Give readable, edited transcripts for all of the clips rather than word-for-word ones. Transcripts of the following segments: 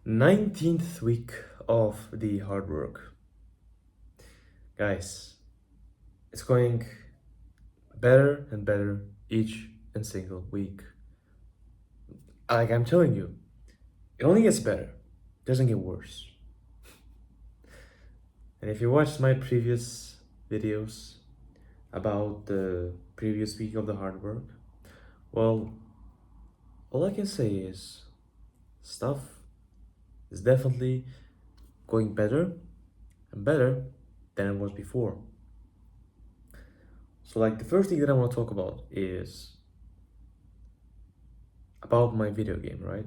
19th week of the hard work. Guys, it's going better and better each and single week. Like I'm telling you, it only gets better, it doesn't get worse. And if you watched my previous videos about the previous week of the hard work, well, all I can say is stuff is definitely going better and better than it was before. So, like, the first thing that I want to talk about is about my video game, right?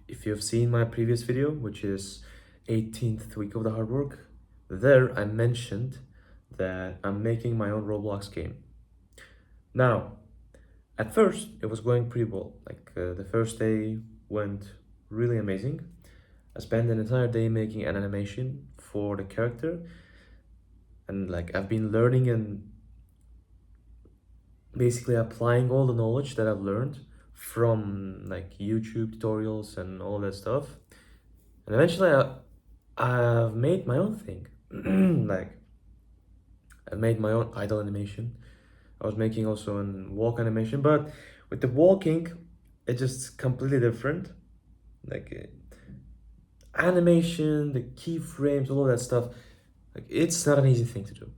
If you've seen my previous video, which is 18th week of the hard work, there I mentioned that I'm making my own Roblox game. Now, at first, it was going pretty well. The first day went really amazing. I spent an entire day making an animation for the character, and like I've been learning and basically applying all the knowledge that I've learned from like YouTube tutorials and all that stuff. And eventually I've made my own thing. Like I've made my own idle animation. I was making also an walk animation, but with the walking, it's just completely different. Animation, the keyframes, all of that stuff, like it's not an easy thing to do.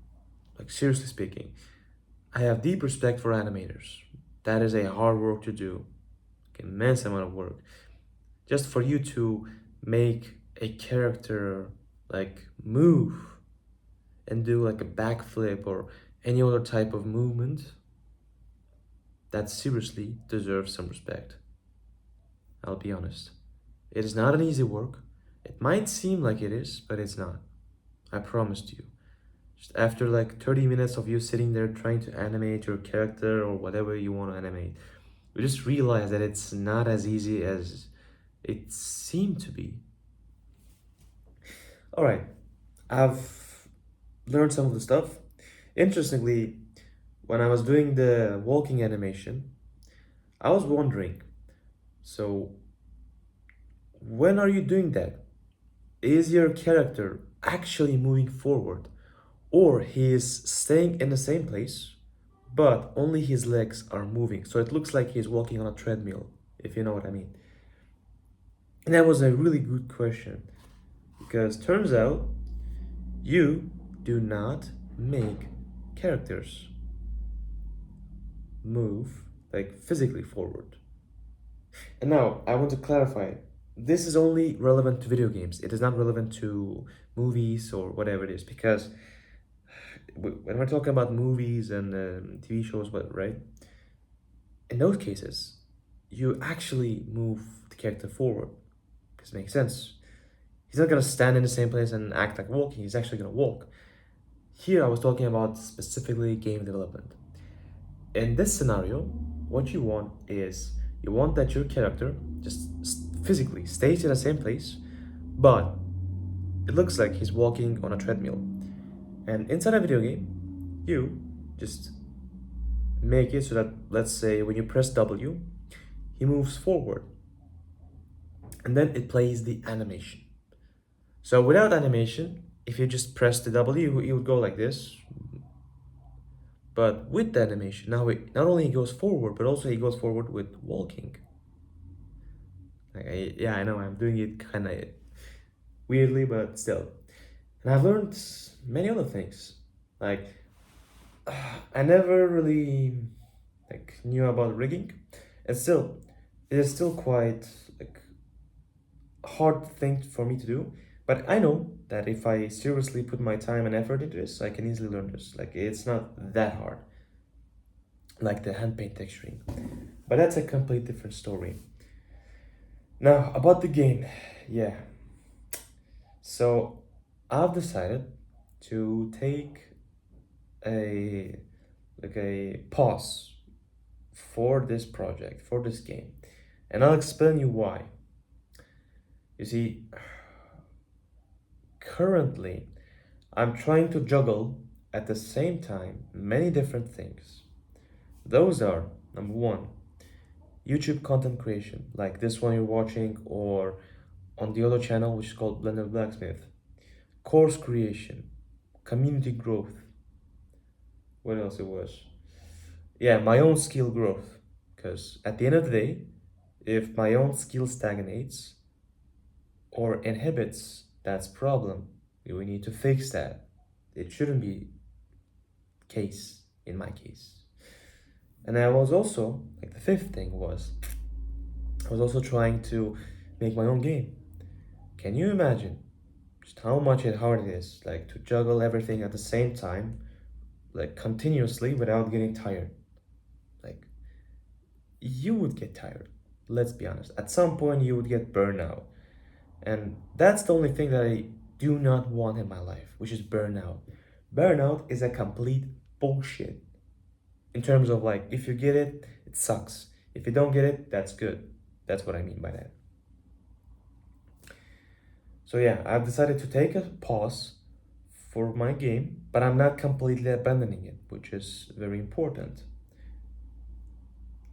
Like seriously speaking, I have deep respect for animators. That is a hard work to do, like immense amount of work. Just for you to make a character like move and do like a backflip or any other type of movement, that seriously deserves some respect. I'll be honest. It is not an easy work. It might seem like it is, but it's not. I promise you. Just after like 30 minutes of you sitting there trying to animate your character or whatever you want to animate, you just realize that it's not as easy as it seemed to be. All right, I've learned some of the stuff. Interestingly, when I was doing the walking animation, I was wondering, so when are you doing that? Is your character actually moving forward, or he is staying in the same place, but only his legs are moving? So it looks like he's walking on a treadmill, if you know what I mean. And that was a really good question because turns out you do not make characters move like physically forward. And now I want to clarify, this is only relevant to video games. It is not relevant to movies or whatever it is because when we're talking about movies and TV shows, what right? In those cases, you actually move the character forward because it makes sense. He's not gonna stand in the same place and act like walking. He's actually gonna walk. Here, I was talking about specifically game development. In this scenario, what you want is you want that your character just physically stays in the same place, but it looks like he's walking on a treadmill. And inside a video game, you just make it so that, let's say, when you press W, he moves forward. And then it plays the animation. So without animation, if you just press the W, it would go like this. But with the animation, now it not only goes forward, but also he goes forward with walking. Yeah, I know I'm doing it kind of weirdly, but still. And I've learned many other things. Like I never really like knew about rigging, and still, it is still quite like hard thing for me to do. But I know that if I seriously put my time and effort into this, I can easily learn this. Like it's not that hard, like the hand paint texturing. But that's a complete different story. Now about the game, yeah. So I've decided to take a a pause for this project, for this game. And I'll explain you why. You see, currently I'm trying to juggle at the same time many different things. Those are number one, YouTube content creation, like this one you're watching, or on the other channel, which is called Blended Blacksmith. Course creation, community growth. What else it was? Yeah, my own skill growth. Because at the end of the day, if my own skill stagnates or inhibits, that's problem. We need to fix that. It shouldn't be case in my case. And I was also like the fifth thing was I was also trying to make my own game. Can you imagine just how much hard it is like to juggle everything at the same time, like continuously without getting tired? Like you would get tired. Let's be honest. At some point you would get burnout. And that's the only thing that I do not want in my life, which is burnout. Burnout is a complete bullshit. In terms of like, if you get it, it sucks. If you don't get it, that's good. That's what I mean by that. So yeah, I've decided to take a pause for my game, but I'm not completely abandoning it, which is very important.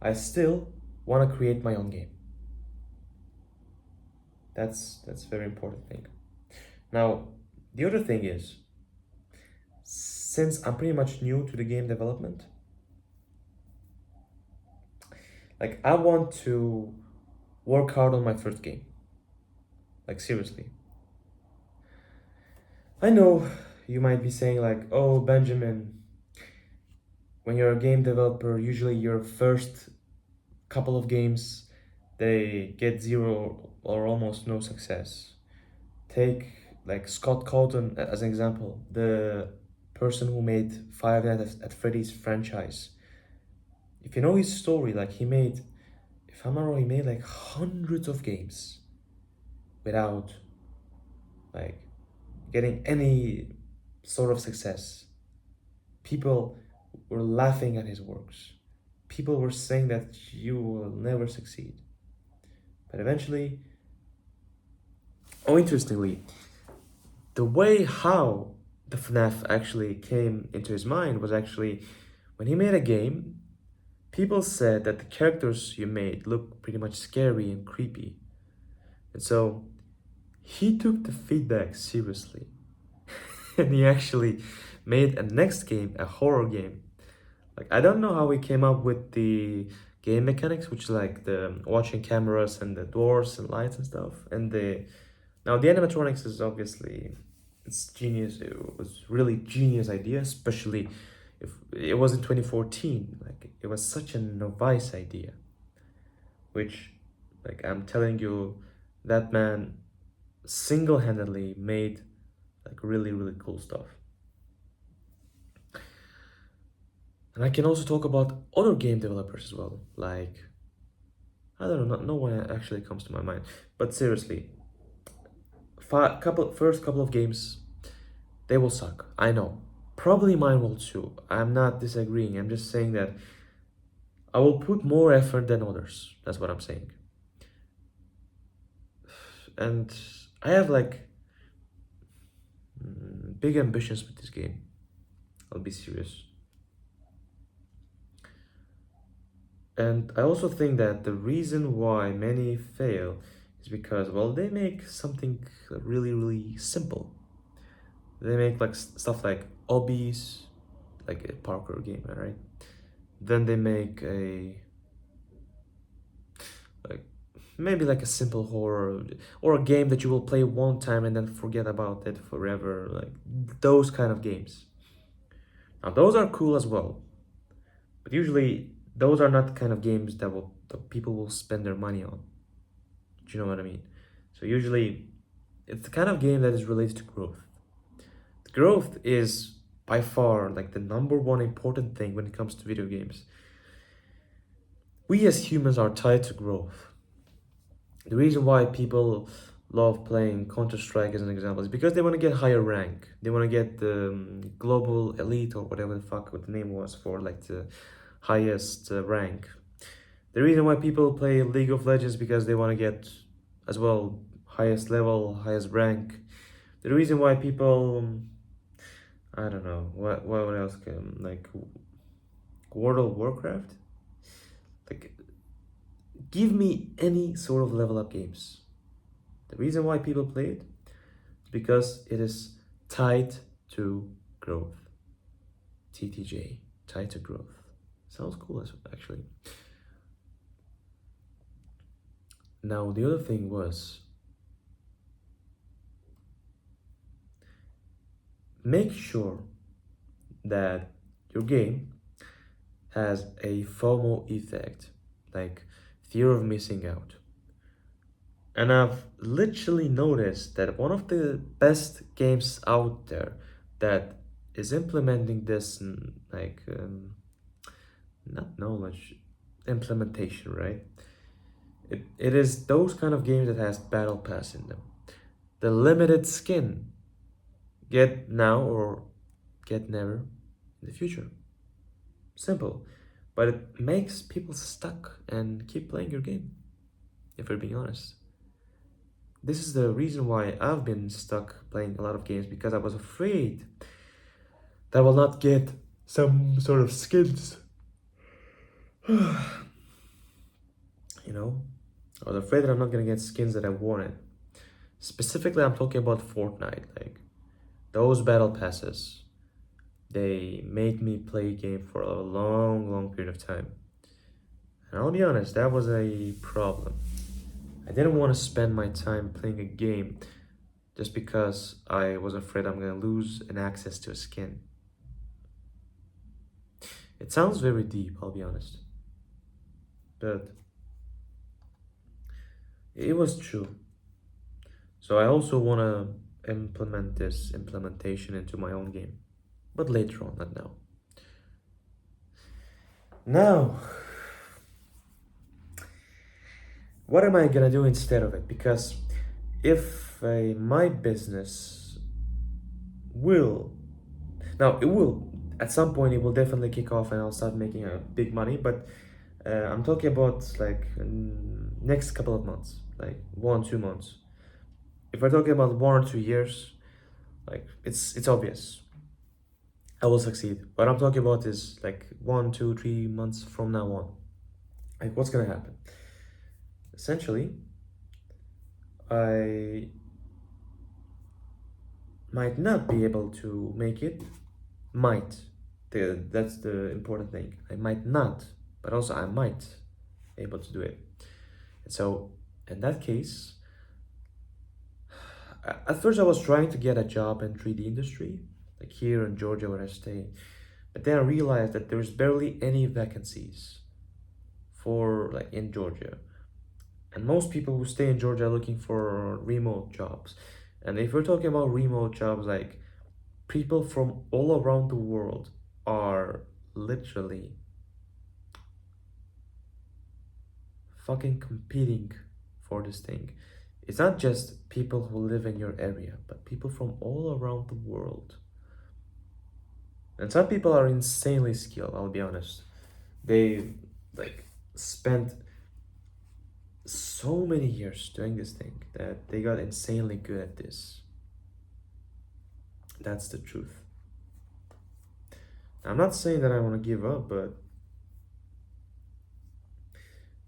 I still want to create my own game. That's very important thing. Now, the other thing is, since I'm pretty much new to the game development, like I want to work hard on my first game. Like seriously. I know you might be saying like, "Oh, Benjamin, when you're a game developer, usually your first couple of games they get zero or almost no success." Take like Scott Cawthon as an example, the person who made Five Nights at Freddy's franchise. If you know his story, like he made, if I'm not wrong, he made like hundreds of games without like getting any sort of success. People were laughing at his works. People were saying that you will never succeed. But eventually, oh, interestingly, the way how the FNAF actually came into his mind was actually when he made a game, people said that the characters you made look pretty much scary and creepy. And so he took the feedback seriously. And he actually made a next game, a horror game. Like I don't know how he came up with the game mechanics, which is like the watching cameras and the doors and lights and stuff. And the now the animatronics is obviously it's genius. It was really genius idea, especially if it was in 2014. Like it was such a novice idea, which like I'm telling you, that man single-handedly made like really really cool stuff. And I can also talk about other game developers as well. Like I don't know, no one actually comes to my mind. But seriously, first couple of games, they will suck. I know. Probably mine will too. I'm not disagreeing. I'm just saying that I will put more effort than others. That's what I'm saying. And I have like big ambitions with this game. I'll be serious. And I also think that the reason why many fail is because, well, they make something really, really simple. They make like stuff like obbies, like a parkour game, right? Then they make a like maybe like a simple horror or a game that you will play one time and then forget about it forever, like those kind of games. Now those are cool as well, but usually those are not the kind of games that people will spend their money on. Do you know what I mean? So usually it's the kind of game that is related to growth. Growth is by far like the number one important thing when it comes to video games. We as humans are tied to growth. The reason why people love playing Counter-Strike as an example is because they want to get higher rank. They want to get the global elite or whatever the fuck what the name was for like the highest rank. The reason why people play League of Legends because they want to get as well highest level, highest rank. The reason why people I don't know what else can like World of Warcraft, like give me any sort of level up games. The reason why people play it is because it is tied to growth. TTJ, tied to growth. Sounds cool actually. Now, the other thing was make sure that your game has a FOMO effect, like fear of missing out. And I've literally noticed that one of the best games out there that is implementing this, not knowledge, implementation, right? It is those kind of games that has battle pass in them. The limited skin, get now or get never in the future. Simple, but it makes people stuck and keep playing your game, if we're being honest. This is the reason why I've been stuck playing a lot of games, because I was afraid that I will not get some sort of skins. You know, I was afraid that I'm not gonna get skins that I wanted. Specifically, I'm talking about Fortnite. Like those battle passes, they made me play a game for a long, long period of time. And I'll be honest, that was a problem. I didn't want to spend my time playing a game just because I was afraid I'm gonna lose an access to a skin. It sounds very deep, I'll be honest. But it was true. So I also want to implement this implementation into my own game. But later on, not now. Now, what am I gonna do instead of it? Because if my business will, now it will, at some point it will definitely kick off and I'll start making a big money, but I'm talking about like next couple of months, like 1 2 months. If we're talking about 1 or 2 years, like it's obvious I will succeed. What I'm talking about is like 1 2 3 months from now on. Like what's gonna happen? Essentially, I might not be able to make it. Might. That's the important thing. I might not, but also I might be able to do it. And so, in that case, at first I was trying to get a job in 3D industry, like here in Georgia where I stay. But then I realized that there's barely any vacancies for like in Georgia. And most people who stay in Georgia are looking for remote jobs. And if we're talking about remote jobs, like people from all around the world are literally fucking competing for this thing. It's not just people who live in your area, but people from all around the world. And some people are insanely skilled, I'll be honest. They like spent so many years doing this thing that they got insanely good at this. That's the truth. I'm not saying that I want to give up, but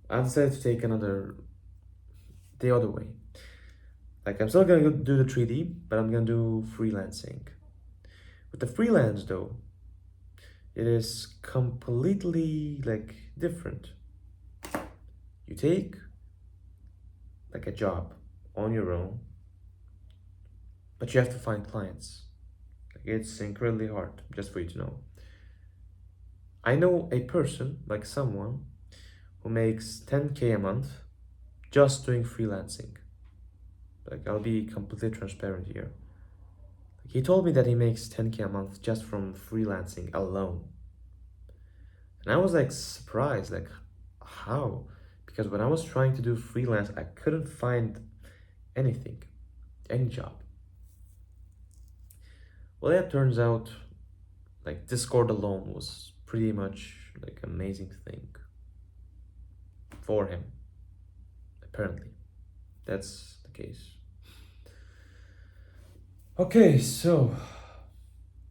I decided to take the other way. Like I'm still gonna do the 3D, but I'm gonna do freelancing. With the freelance though, it is completely like different. You take like a job on your own, but you have to find clients. Like it's incredibly hard, just for you to know. I know a person, like someone, who makes 10K a month just doing freelancing. Like I'll be completely transparent here. He told me that he makes 10K a month just from freelancing alone. And I was like surprised, like how? Because when I was trying to do freelance, I couldn't find anything, any job. Well, that turns out like Discord alone was pretty much like amazing thing for him. Apparently, that's the case. Okay, so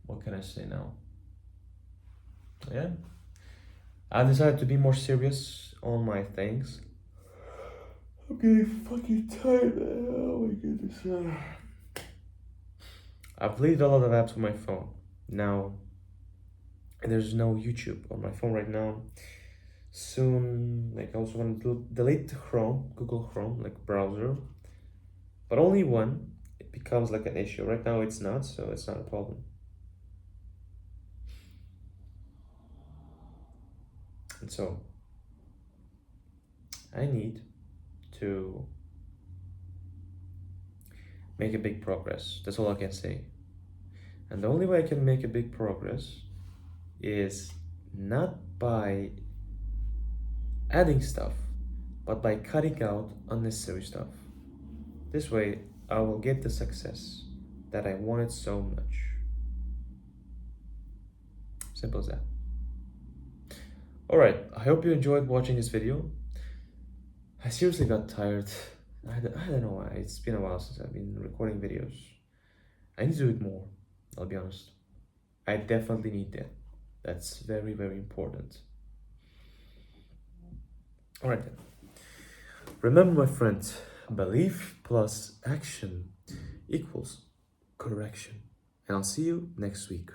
what can I say now? Yeah, I decided to be more serious on my things. I'm getting fucking tired, man. Oh my goodness. I've deleted a lot of apps on my phone. Now, there's no YouTube on my phone right now. Soon, like, I also want to delete Chrome, Google Chrome, like browser, but only one. It becomes like an issue. Right now, it's not, so it's not a problem. And so, I need to make a big progress. That's all I can say. And the only way I can make a big progress is not by adding stuff, but by cutting out unnecessary stuff. This way, I will get the success that I wanted so much. Simple as that. Alright, I hope you enjoyed watching this video. I seriously got tired. I don't know why. It's been a while since I've been recording videos. I need to do it more, I'll be honest. I definitely need that. That's very, very important. Alright then. Remember, my friend, belief plus action equals correction. And I'll see you next week.